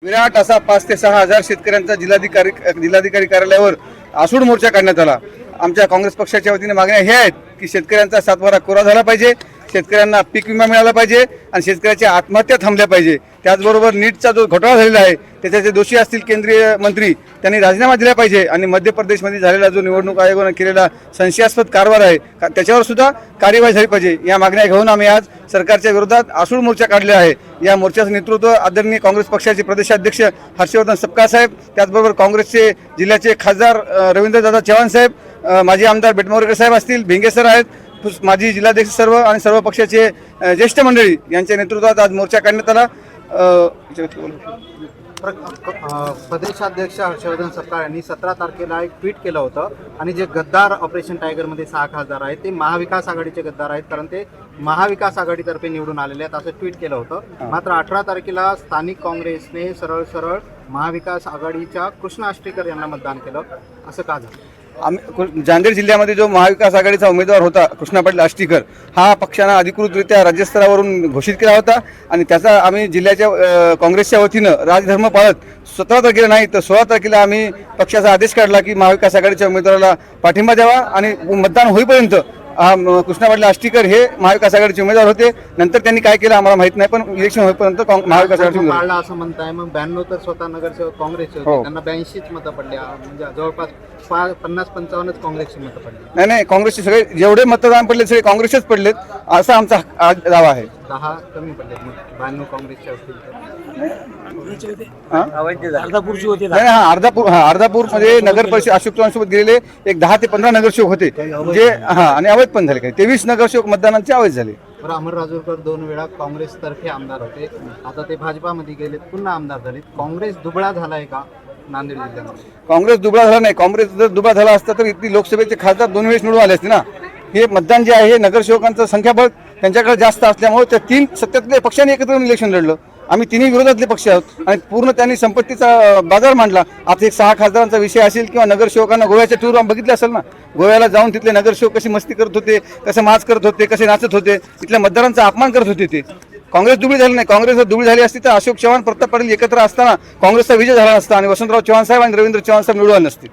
विराट असा 5 ते 6 हजार शेतकऱ्यांचा जिल्हाधिकारी कार्यालयावर आसूड मोर्चा काढण्यात आला। आमच्या काँग्रेस पक्षाच्या वतीने मागण्या हे आहेत की शेतकऱ्यांचा सातबारा कोरा झाला पाहिजे, शेतकऱ्यांना पीक विमा मिळाला पाहिजे आणि शेतकऱ्याच्या आत्महत्या थांबल्या पाहिजे। त्याचबरोबर नीटचा जो घोटाळा झालेला आहे त्याचे दोषी असतील केंद्रीय मंत्री त्यांनी राजीनामा दिला पाहिजे आणि मध्य प्रदेशमध्ये झालेला जो निवडणूक आयोगाने केलेला संशयास्पद कारभार आहे त्याच्यावर सुद्धा कार्यवाही झाली पाहिजे। या मागण्या घेऊन आम्ही आज सरकारच्या विरोधात आसूड मोर्चा काढला आहे। या मोर्चाचं नेतृत्व आदरणीय काँग्रेस पक्षाचे प्रदेशाध्यक्ष हर्षवर्धन सपकाळ साहेब, त्याचबरोबर काँग्रेसचे जिल्ह्याचे खासदार रवींद्रदादा चव्हाण साहेब, माजी आमदार बेटमोरकर साहेब असतील, भिंगे सर आहेत, माजी जिल्हाध्यक्ष सर्व आणि सर्व पक्षाचे ज्येष्ठ मंडळी यांच्या नेतृत्वात आज मोर्चा काढण्यात आला। प्रदेशाध्यक्ष हर्षवर्धन सपकाळ यांनी 17 तारखेला एक ट्विट केलं होतं आणि जे गद्दार ऑपरेशन टायगरमध्ये 6 खासदार आहेत ते महाविकास आघाडीचे गद्दार आहेत, कारण ते महाविकास आघाडीतर्फे निवडून आलेले आहेत असं ट्विट केलं होतं। मात्र 18 तारखेला स्थानिक काँग्रेसने सरळ महाविकास आघाडीच्या कृष्ण आष्टीकर यांना मतदान केलं, असं का झालं? नांदेड जिल्ह्यामध्ये जो महाविकास आघाडीचा उमेदवार होता कृष्णा पाटील आष्टीकर हा पक्षानं अधिकृतरित्या राज्यस्तरावरून घोषित केला होता आणि त्याचा आम्ही जिल्ह्याच्या काँग्रेसच्या वतीनं राजधर्म पाळत 17 तारखेला नाही तर 16 तारखेला आम्ही पक्षाचा आदेश काढला की महाविकास आघाडीच्या उमेदवाराला पाठिंबा द्यावा आणि मतदान होईपर्यंत कृष्णा पाटील आष्टीकर हे महाविकास आघाडीचे उमेदवार होते। नंतर त्यांनी काय केलं आम्हाला माहित नाही, पण इलेक्शन होईपर्यंत महाविकास आघाडीचे पाळला असं म्हणताय। मग 92 तर स्वतः नगरसेवक काँग्रेसचे होते, त्यांना 82च मतं पडली, म्हणजे जवळपास 50-55च काँग्रेसची मतं पडली। नाही, काँग्रेसचे सगळे जेवढे मतदान पडले सगळे काँग्रेसचेच पडलेत असा आमचा दावा आहे। 10 कमी पडले, 92 काँग्रेसचे असतील अर्धापूर मध्ये नगर परिषद अशोक चव्हाणसोबत गेलेले एक 10 ते 15 नगरसेवक होते जे आणि अवैध पण झाले, काही 23 नगरसेवक मतदानांचे अवैध झाले। अमर राजूरकर 2 वेळा काँग्रेसतर्फे आमदार होते, आता ते भाजपामध्ये गेलेत, पुन्हा आमदार झालेत। काँग्रेस दुबळा झालाय का नांदेड जिल्ह्यामध्ये? काँग्रेस दुबळा झाला नाही, काँग्रेस जर दुबळा झाला असता तर इथली लोकसभेचे खासदार 2 वेळेस निवडून आले असते ना। हे मतदान जे आहे हे नगरसेवकांचं संख्याबळ त्यांच्याकडे जास्त असल्यामुळे त्या 3 सत्तेतले पक्षांनी एकत्र येऊन इलेक्शन लढलं। आम्ही तिन्ही विरोधातले पक्ष आहोत आणि पूर्ण त्यांनी संपत्तीचा बाजार मांडला। आता एक 6 खासदारांचा विषय असेल किंवा नगरसेवकांना गोव्याच्या टूर बघितले असेल ना, गोव्याला जाऊन तिथले नगरसेवक कशी मस्ती करत होते, कसं माच करत होते, कसे नाचत होते, इथल्या मतदारांचा अपमान करत होते। ते काँग्रेस दुबळी झाली नाही। काँग्रेस जर दुबळी झाली असती तर अशोक चव्हाण प्रताप पाटील एकत्र असताना काँग्रेसचा विजय झाला नसता आणि वसंतराव चव्हाण साहेब आणि रवींद्र चव्हाण साहेब निवडून नसते।